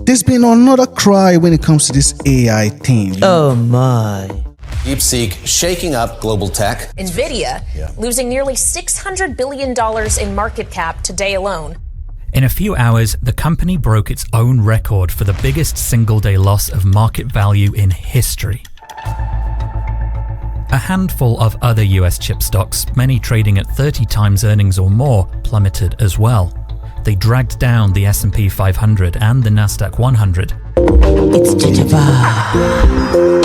There's been another cry when it comes to this AI thing. Oh my. DeepSeek shaking up global tech. Nvidia losing nearly $600 billion in market cap today alone. In a few hours, the company broke its own record for the biggest single-day loss of market value in history. A handful of other US chip stocks, many trading at 30 times earnings or more, plummeted as well. They dragged down the S&P 500 and the Nasdaq 100. It's JEJE Vibe.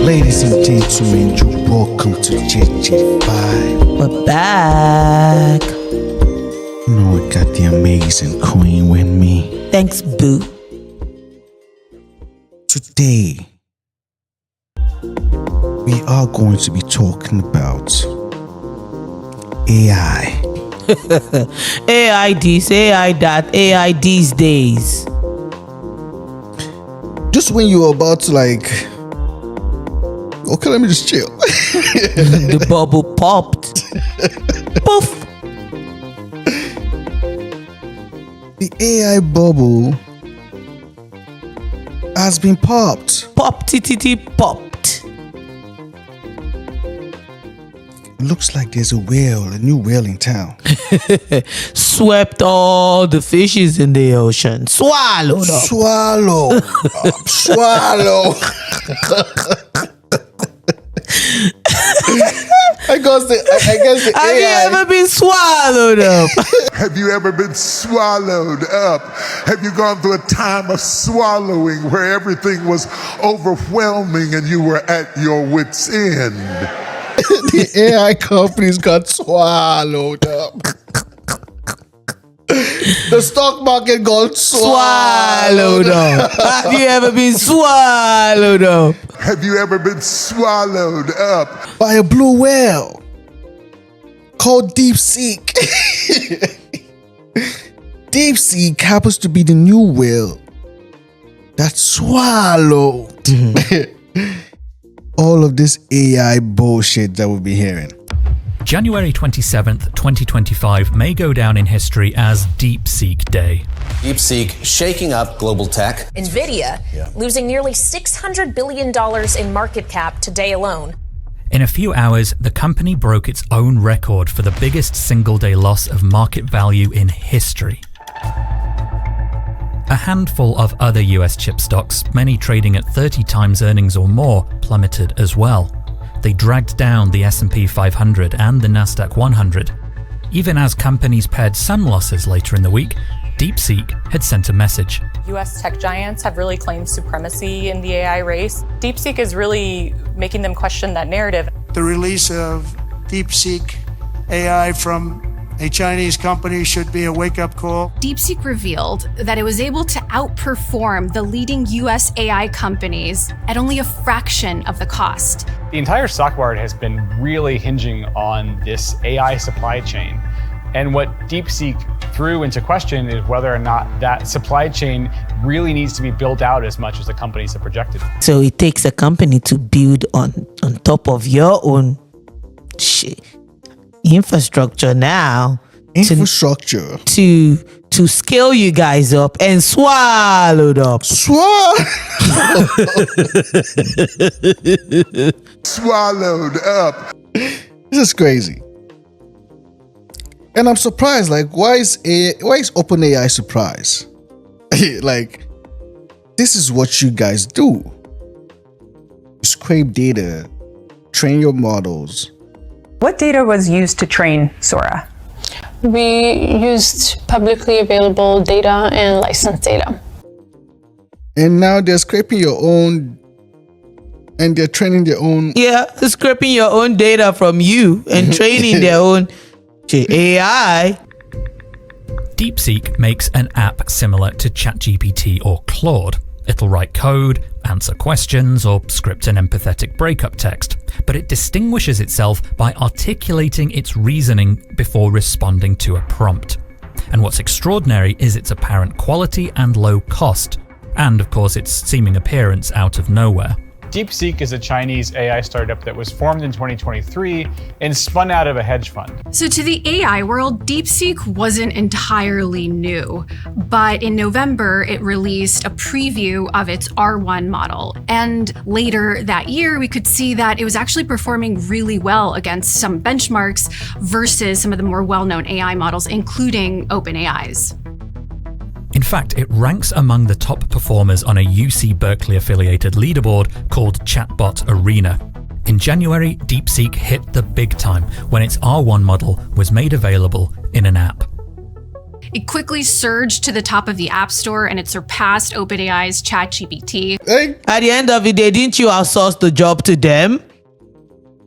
Ladies and gentlemen, welcome to JEJE Vibe. We're back. You know, we got the amazing queen with me. Thanks, boo. Today, we are going to be talking about AI. AI this, AI that, AI these days. Just when you're about to okay, let me just chill. The bubble popped. Poof. The AI bubble has been popped. Popped. Looks like there's a new whale in town. Swept all the fishes in the ocean. Swallowed up. Swallow. Swallow. I guess the Have AI. you ever been swallowed up? Have you ever been swallowed up? Have you gone through a time of swallowing where everything was overwhelming and you were at your wit's end? The AI companies got swallowed up. The stock market got Swallowed up. Have you ever been swallowed up? Have you ever been swallowed up? by a blue whale called DeepSeek. DeepSeek happens to be the new whale that swallowed all of this AI bullshit that we'll be hearing. January 27th, 2025 may go down in history as DeepSeek Day. DeepSeek shaking up global tech. Nvidia losing nearly $600 billion in market cap today alone. In a few hours, the company broke its own record for the biggest single-day loss of market value in history. A handful of other US chip stocks, many trading at 30 times earnings or more, plummeted as well. They dragged down the S&P 500 and the Nasdaq 100. Even as companies pared some losses later in the week, DeepSeek had sent a message. US tech giants have really claimed supremacy in the AI race. DeepSeek is really making them question that narrative. The release of DeepSeek AI from a Chinese company should be a wake-up call. DeepSeek revealed that it was able to outperform the leading US AI companies at only a fraction of the cost. The entire stock market has been really hinging on this AI supply chain. And what DeepSeek threw into question is whether or not that supply chain really needs to be built out as much as the companies have projected. So it takes a company to build on top of your own infrastructure now. Infrastructure. To scale you guys up and swallowed up. Swallowed up. This is crazy. And I'm surprised, why is OpenAI surprised? This is what you guys do. You scrape data, train your models. What data was used to train Sora? We used publicly available data and licensed data. And now they're scraping your own, and they're training their own. Yeah, scraping your own data from you and training their own AI. DeepSeek makes an app similar to ChatGPT or Claude. It'll write code, answer questions, or script an empathetic breakup text, but it distinguishes itself by articulating its reasoning before responding to a prompt. And what's extraordinary is its apparent quality and low cost, and of course its seeming appearance out of nowhere. DeepSeek is a Chinese AI startup that was formed in 2023 and spun out of a hedge fund. So to the AI world, DeepSeek wasn't entirely new, but in November, it released a preview of its R1 model. And later that year, we could see that it was actually performing really well against some benchmarks versus some of the more well-known AI models, including OpenAI's. In fact, it ranks among the top performers on a UC Berkeley affiliated leaderboard called Chatbot Arena. In January, DeepSeek hit the big time when its R1 model was made available in an app. It quickly surged to the top of the App Store and it surpassed OpenAI's ChatGPT. Hey, At the end of the day, didn't you outsource the job to them?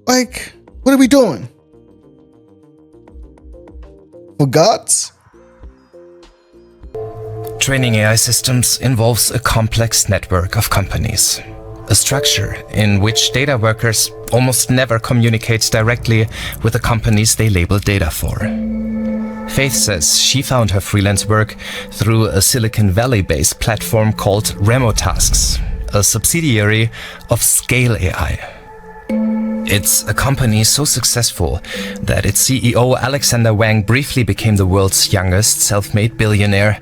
like, what are we doing? For gods? Training AI systems involves a complex network of companies, a structure in which data workers almost never communicate directly with the companies they label data for. Faith says she found her freelance work through a Silicon Valley-based platform called Remotasks, a subsidiary of Scale AI. It's a company so successful that its CEO Alexander Wang briefly became the world's youngest self-made billionaire,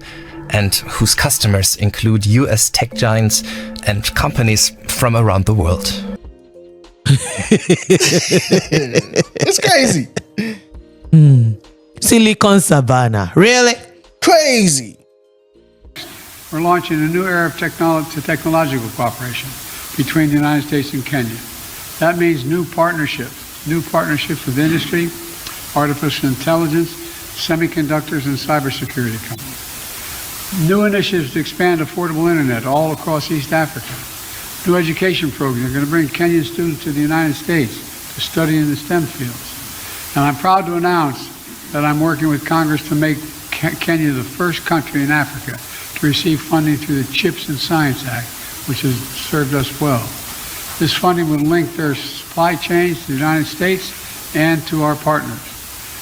and whose customers include US tech giants and companies from around the world. It's crazy. Silicon Savannah. Really? Crazy. We're launching a new era of technological cooperation between the United States and Kenya. That means new partnerships with industry, artificial intelligence, semiconductors, and cybersecurity companies. New initiatives to expand affordable internet all across East Africa. New education programs are going to bring Kenyan students to the United States to study in the STEM fields. And I'm proud to announce that I'm working with Congress to make Kenya the first country in Africa to receive funding through the CHIPS and Science Act, which has served us well. This funding will link their supply chains to the United States and to our partners,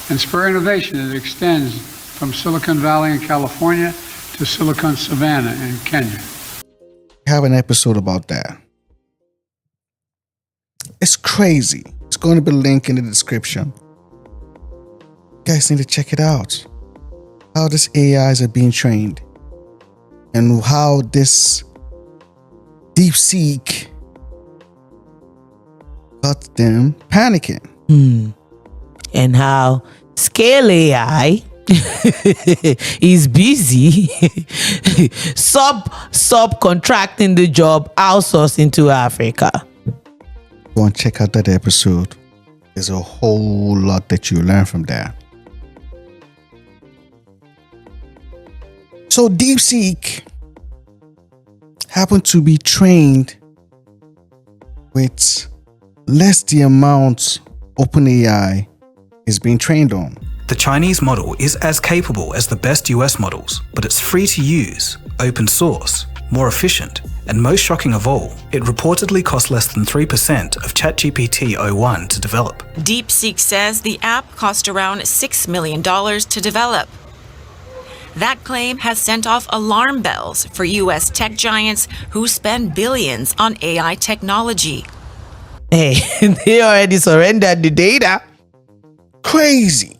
and spur innovation that extends from Silicon Valley in California to Silicon Savannah in Kenya. We have an episode about that. It's crazy. It's going to be linked in the description. You guys need to check it out. How these AIs are being trained and how this DeepSeek got them panicking. And how Scale AI is busy subcontracting the job, outsourcing to Africa. Go and check out that episode. There's a whole lot that you learn from that. So DeepSeek happened to be trained with less the amount OpenAI is being trained on. The Chinese model is as capable as the best US models, but it's free to use, open source, more efficient, and most shocking of all, it reportedly costs less than 3% of ChatGPT o1 to develop. DeepSeek says the app cost around $6 million to develop. That claim has sent off alarm bells for US tech giants who spend billions on AI technology. Hey, they already surrendered the data. Crazy.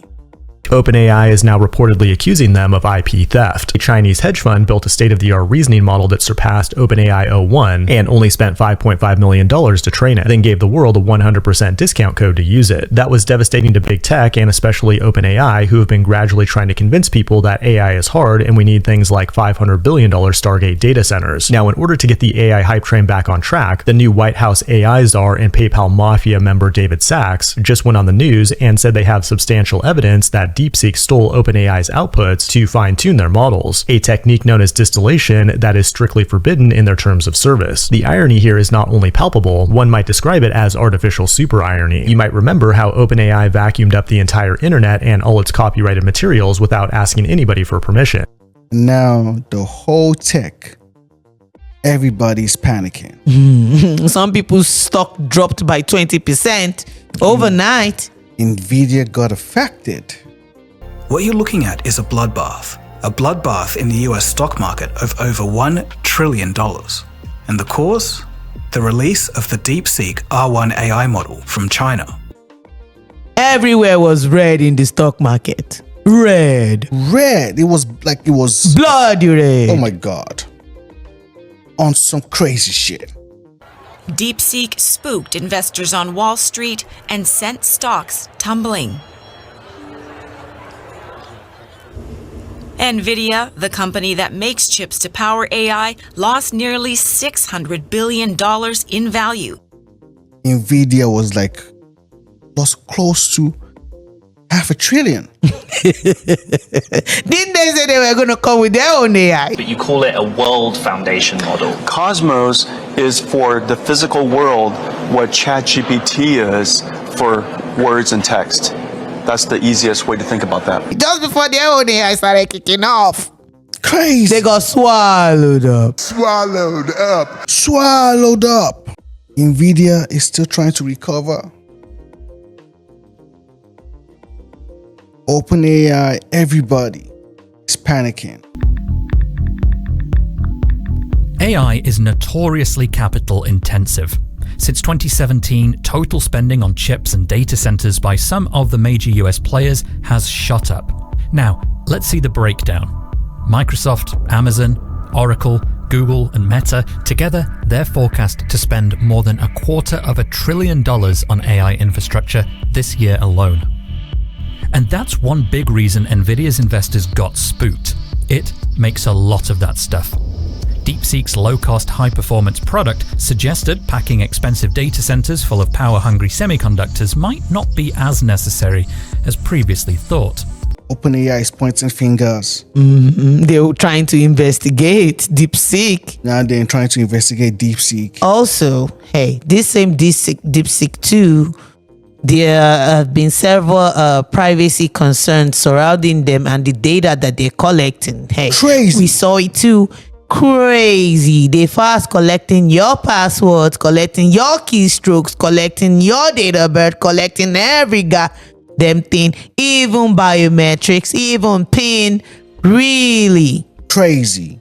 OpenAI is now reportedly accusing them of IP theft. A Chinese hedge fund built a state-of-the-art reasoning model that surpassed OpenAI o1 and only spent $5.5 million to train it, then gave the world a 100% discount code to use it. That was devastating to big tech and especially OpenAI, who have been gradually trying to convince people that AI is hard and we need things like $500 billion Stargate data centers. Now, in order to get the AI hype train back on track, the new White House AI czar and PayPal mafia member David Sachs just went on the news and said they have substantial evidence that DeepSeek stole OpenAI's outputs to fine-tune their models, a technique known as distillation that is strictly forbidden in their terms of service. The irony here is not only palpable, one might describe it as artificial super irony. You might remember how OpenAI vacuumed up the entire internet and all its copyrighted materials without asking anybody for permission. Now, the whole tech, everybody's panicking. Some people's stock dropped by 20% overnight. Nvidia got affected. What you're looking at is a bloodbath in the US stock market of over $1 trillion. And the cause? the release of the DeepSeek R1 AI model from China. Everywhere was red in the stock market. Red. Red. It was bloody red. Oh my God. On some crazy shit. DeepSeek spooked investors on Wall Street and sent stocks tumbling. Nvidia, the company that makes chips to power AI, lost nearly $600 billion in value. Nvidia was close to $500 billion. Didn't they say they were going to come with their own AI? But you call it a world foundation model. Cosmos is for the physical world what ChatGPT is for words and text. That's the easiest way to think about that. Just before their own AI started kicking off. Crazy. They got swallowed up. Swallowed up. Swallowed up. Nvidia is still trying to recover. OpenAI, everybody is panicking. AI is notoriously capital intensive. Since 2017, total spending on chips and data centers by some of the major US players has shot up. Now, let's see the breakdown. Microsoft, Amazon, Oracle, Google, and Meta, together, they're forecast to spend more than $250 billion on AI infrastructure this year alone. And that's one big reason Nvidia's investors got spooked. It makes a lot of that stuff. DeepSeek's low-cost, high-performance product suggested packing expensive data centers full of power-hungry semiconductors might not be as necessary as previously thought. OpenAI is pointing fingers. They were trying to investigate DeepSeek. Now they're trying to investigate DeepSeek. Also, hey, this same DeepSeek 2, there have been several privacy concerns surrounding them and the data that they're collecting. Hey, crazy. We saw it too. Crazy. They fast collecting your passwords, collecting your keystrokes, collecting your date of birth, collecting every goddamn thing, even biometrics, even PIN. Really crazy.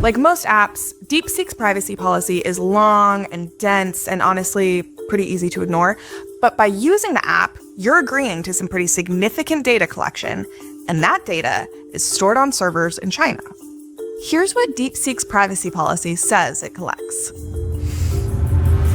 Like most apps, DeepSeek's privacy policy is long and dense and honestly pretty easy to ignore. But by using the app, you're agreeing to some pretty significant data collection, and that data is stored on servers in China. Here's what DeepSeek's privacy policy says it collects.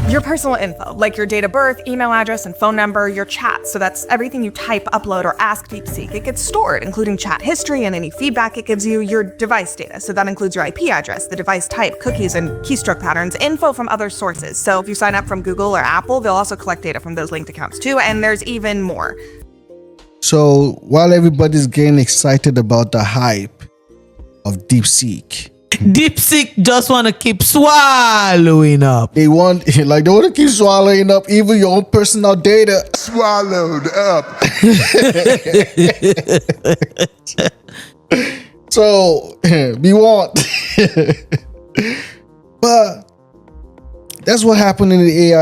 Your personal info, like your date of birth, email address, and phone number, your chats, so that's everything you type, upload, or ask DeepSeek. It gets stored, including chat history and any feedback it gives you, your device data, so that includes your IP address, the device type, cookies, and keystroke patterns, info from other sources. So if you sign up from Google or Apple, they'll also collect data from those linked accounts too, and there's even more. So while everybody's getting excited about the hype of DeepSeek just want to keep swallowing up. They want to keep swallowing up even your own personal data. Swallowed up. So we want. But that's what happened in the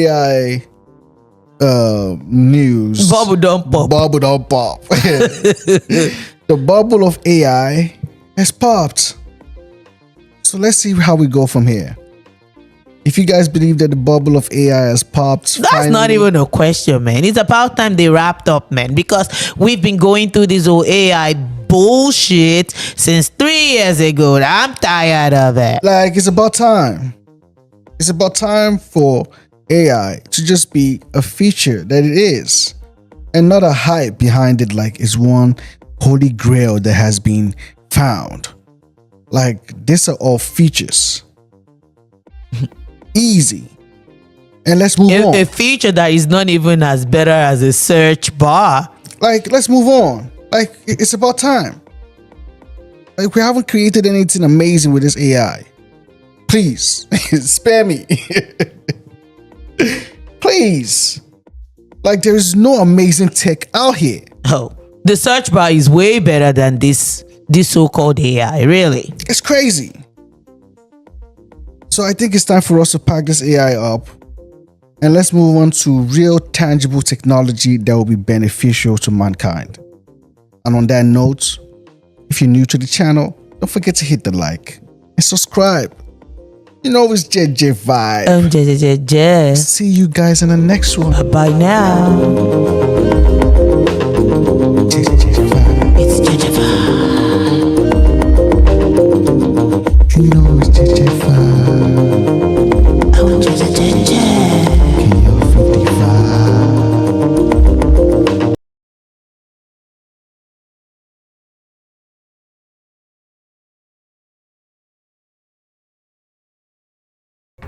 AI news. Bubble don't pop. The bubble of AI has popped. So let's see how we go from here. If you guys believe that the bubble of AI has popped, that's not even a question, man. It's about time they wrapped up, man, because we've been going through this whole AI bullshit since 3 years ago. I'm tired of it. It's about time. It's about time for AI to just be a feature that it is, and not a hype behind it like it's one holy grail that has been found. These are all features. Easy. And let's move on. A feature that is not even as better as a search bar. Let's move on. It's about time. We haven't created anything amazing with this AI. Please, spare me. Please. There is no amazing tech out here. Oh, the search bar is way better than this so-called AI, really. It's crazy. So I think it's time for us to pack this AI up and let's move on to real tangible technology that will be beneficial to mankind. And on that note, if you're new to the channel, don't forget to hit the like and subscribe. You know it's JEJE Vibe. JEJE. See you guys in the next one. Bye now. JEJE Vibe. It's JEJE Vibe. You know it's JEJE Vibe. JEJE. Can you feel the vibe?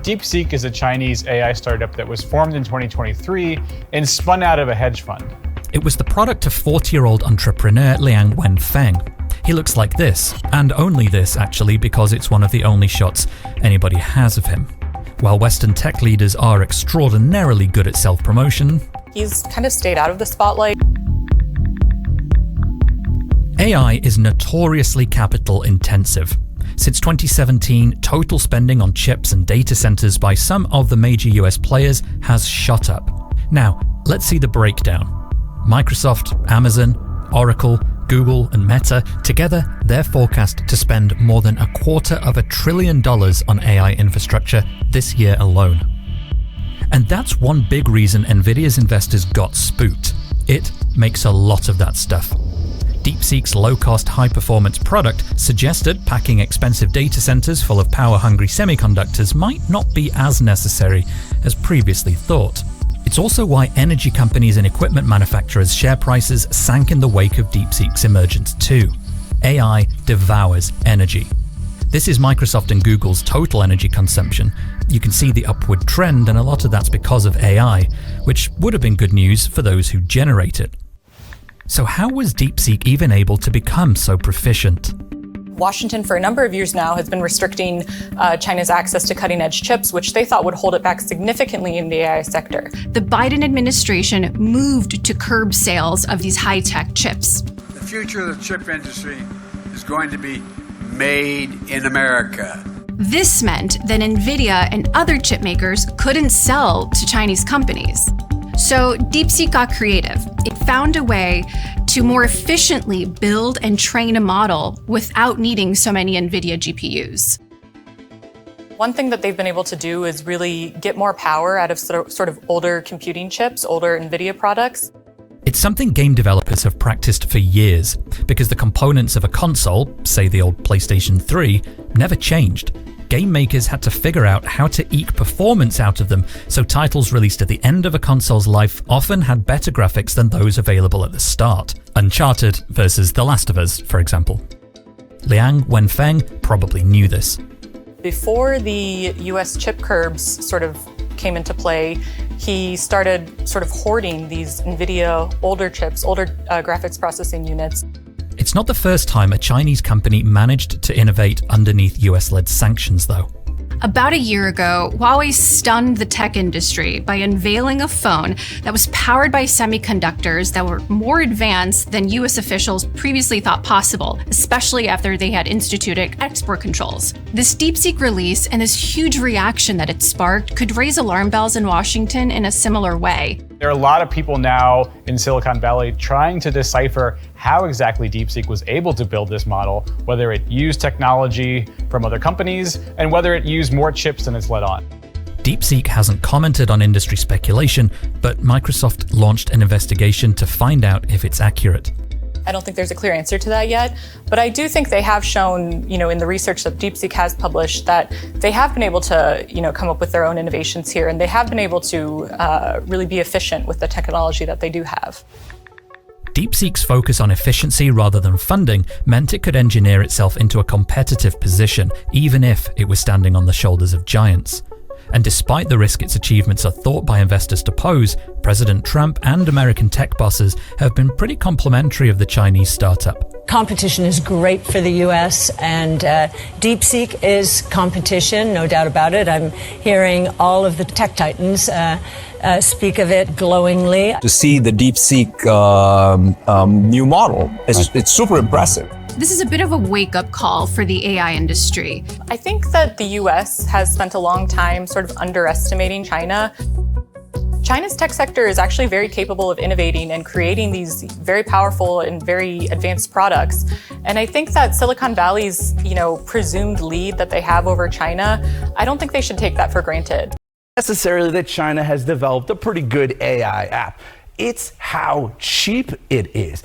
DeepSeek is a Chinese AI startup that was formed in 2023 and spun out of a hedge fund. It was the product of 40-year-old entrepreneur Liang Wenfeng. He looks like this, and only this actually, because it's one of the only shots anybody has of him. While Western tech leaders are extraordinarily good at self-promotion, He's kind of stayed out of the spotlight. AI is notoriously capital intensive. Since 2017, total spending on chips and data centers by some of the major US players has shot up. Now, let's see the breakdown. Microsoft, Amazon, Oracle, Google, and Meta, together, they're forecast to spend more than $250 billion on AI infrastructure this year alone. And that's one big reason Nvidia's investors got spooked. It makes a lot of that stuff. DeepSeek's low-cost, high-performance product suggested packing expensive data centers full of power-hungry semiconductors might not be as necessary as previously thought. It's also why energy companies and equipment manufacturers' share prices sank in the wake of DeepSeek's emergence too. AI devours energy. This is Microsoft and Google's total energy consumption. You can see the upward trend, and a lot of that's because of AI, which would have been good news for those who generate it. So how was DeepSeek even able to become so proficient? Washington, for a number of years now, has been restricting China's access to cutting-edge chips, which they thought would hold it back significantly in the AI sector. The Biden administration moved to curb sales of these high-tech chips. The future of the chip industry is going to be made in America. This meant that Nvidia and other chip makers couldn't sell to Chinese companies. So DeepSeek got creative. It found a way to more efficiently build and train a model without needing so many Nvidia GPUs. One thing that they've been able to do is really get more power out of sort of older computing chips, older Nvidia products. It's something game developers have practiced for years, because the components of a console, say the old PlayStation 3, never changed. Game makers had to figure out how to eke performance out of them, so titles released at the end of a console's life often had better graphics than those available at the start. Uncharted versus The Last of Us, for example. Liang Wenfeng probably knew this. Before the US chip curbs sort of came into play, he started sort of hoarding these Nvidia older chips, older graphics processing units. It's not the first time a Chinese company managed to innovate underneath US-led sanctions, though. About a year ago, Huawei stunned the tech industry by unveiling a phone that was powered by semiconductors that were more advanced than US officials previously thought possible, especially after they had instituted export controls. This DeepSeek release and this huge reaction that it sparked could raise alarm bells in Washington in a similar way. There are a lot of people now in Silicon Valley trying to decipher how exactly DeepSeek was able to build this model, whether it used technology from other companies, and whether it used more chips than it's let on. DeepSeek hasn't commented on industry speculation, but Microsoft launched an investigation to find out if it's accurate. I don't think there's a clear answer to that yet, but I do think they have shown, in the research that DeepSeek has published, that they have been able to, come up with their own innovations here, and they have been able to really be efficient with the technology that they do have. DeepSeek's focus on efficiency rather than funding meant it could engineer itself into a competitive position, even if it was standing on the shoulders of giants. And despite the risk its achievements are thought by investors to pose, President Trump and American tech bosses have been pretty complimentary of the Chinese startup. Competition is great for the U.S. and DeepSeek is competition, no doubt about it. I'm hearing all of the tech titans speak of it glowingly. To see the DeepSeek new model, it's super impressive. This is a bit of a wake-up call for the AI industry. I think that the US has spent a long time sort of underestimating China. China's tech sector is actually very capable of innovating and creating these very powerful and very advanced products. And I think that Silicon Valley's, presumed lead that they have over China, I don't think they should take that for granted. Necessarily that China has developed a pretty good AI app. It's how cheap it is.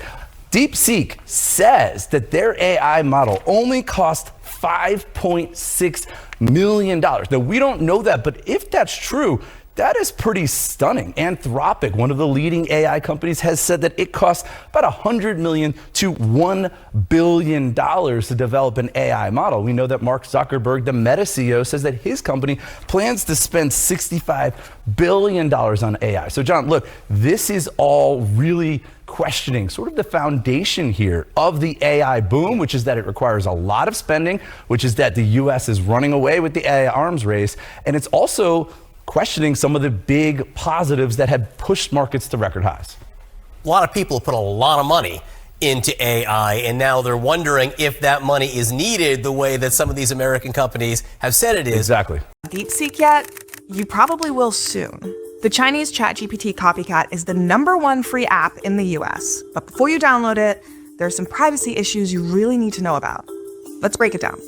DeepSeek says that their AI model only cost $5.6 million. Now, we don't know that, but if that's true, that is pretty stunning. Anthropic, one of the leading AI companies, has said that it costs about $100 million to $1 billion to develop an AI model. We know that Mark Zuckerberg, the Meta CEO, says that his company plans to spend $65 billion on AI. So, John, look, this is all really questioning sort of the foundation here of the AI boom, which is that it requires a lot of spending, which is that the US is running away with the AI arms race. And it's also questioning some of the big positives that had pushed markets to record highs. A lot of people put a lot of money into AI, and now they're wondering if that money is needed the way that some of these American companies have said it is. Exactly. DeepSeek yet? You probably will soon. The Chinese ChatGPT copycat is the #1 free app in the US. But before you download it, there are some privacy issues you really need to know about. Let's break it down.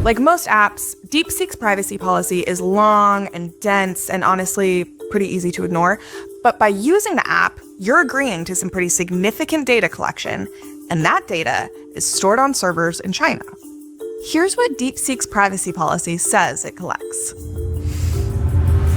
Like most apps, DeepSeek's privacy policy is long and dense and honestly pretty easy to ignore. But by using the app, you're agreeing to some pretty significant data collection, and that data is stored on servers in China. Here's what DeepSeek's privacy policy says it collects.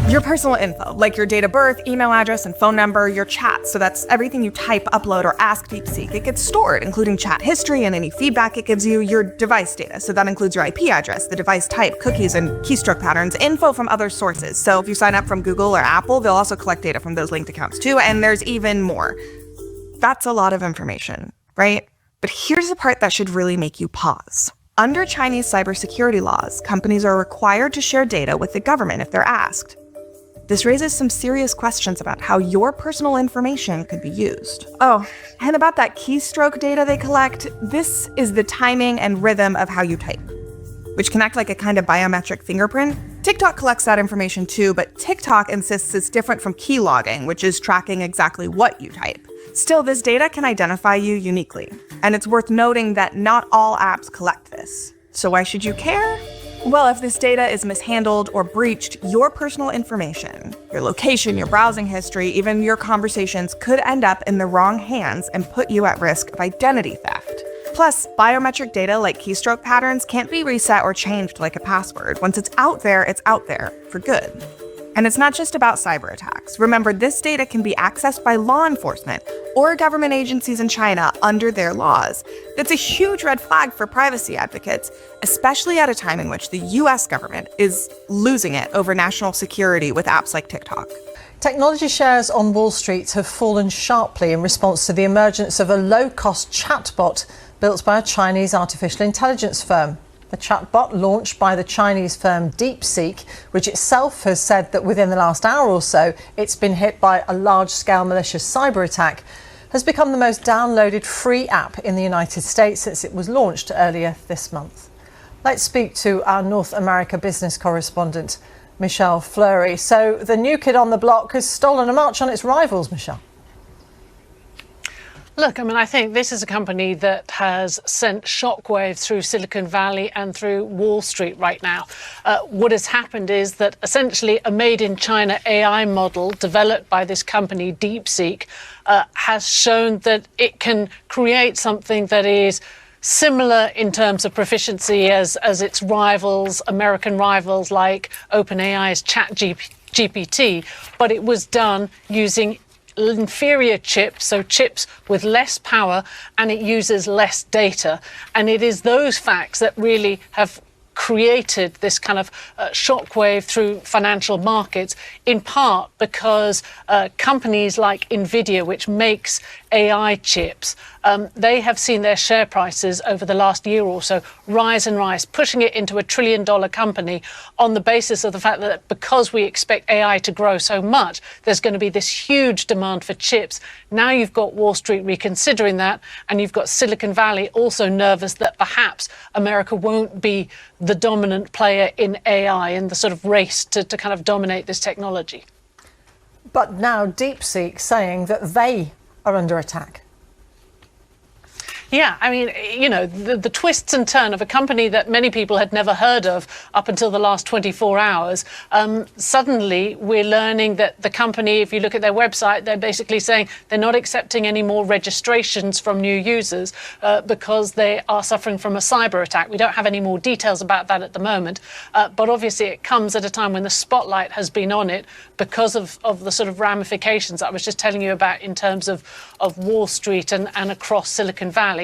Your personal info, like your date of birth, email address, and phone number, your chats, so that's everything you type, upload, or ask DeepSeek. It gets stored, including chat history and any feedback it gives you, your device data, so that includes your IP address, the device type, cookies, and keystroke patterns, info from other sources. So if you sign up from Google or Apple, they'll also collect data from those linked accounts too, and there's even more. That's a lot of information, right? But here's the part that should really make you pause. Under Chinese cybersecurity laws, companies are required to share data with the government if they're asked. This raises some serious questions about how your personal information could be used. Oh, and about that keystroke data they collect, this is the timing and rhythm of how you type, which can act like a kind of biometric fingerprint. TikTok collects that information too, but TikTok insists it's different from keylogging, which is tracking exactly what you type. Still, this data can identify you uniquely, and it's worth noting that not all apps collect this. So why should you care? Well, if this data is mishandled or breached, your personal information, your location, your browsing history, even your conversations could end up in the wrong hands and put you at risk of identity theft. Plus, biometric data like keystroke patterns can't be reset or changed like a password. Once it's out there for good. And it's not just about cyber attacks. Remember, this data can be accessed by law enforcement or government agencies in China under their laws. That's a huge red flag for privacy advocates, especially at a time in which the US government is losing it over national security with apps like TikTok. Technology shares on Wall Street have fallen sharply in response to the emergence of a low-cost chatbot built by a Chinese artificial intelligence firm. The chatbot, launched by the Chinese firm DeepSeek, which itself has said that within the last hour or so it's been hit by a large-scale malicious cyber attack, has become the most downloaded free app in the United States since it was launched earlier this month. Let's speak to our North America business correspondent, Michelle Fleury. So the new kid on the block has stolen a march on its rivals, Michelle. Look, I think this is a company that has sent shockwaves through Silicon Valley and through Wall Street right now. What has happened is that essentially a made-in-China AI model developed by this company, DeepSeek, has shown that it can create something that is similar in terms of proficiency as its rivals, American rivals like OpenAI's ChatGPT, but it was done using inferior chips, so chips with less power, and it uses less data. And it is those facts that really have created this kind of shockwave through financial markets, in part because companies like Nvidia, which makes AI chips, they have seen their share prices over the last year or so rise and rise, pushing it into $1 trillion company on the basis of the fact that because we expect AI to grow so much, there's going to be this huge demand for chips. Now you've got Wall Street reconsidering that, and you've got Silicon Valley also nervous that perhaps America won't be the dominant player in AI in the sort of race to kind of dominate this technology. But now DeepSeek saying that they are under attack. Yeah, I mean, you know, the twists and turn of a company that many people had never heard of up until the last 24 hours. Suddenly, we're learning that the company, if you look at their website, they're basically saying they're not accepting any more registrations from new users because they are suffering from a cyber attack. We don't have any more details about that at the moment, but obviously it comes at a time when the spotlight has been on it because of the sort of ramifications I was just telling you about in terms of Wall Street and across Silicon Valley.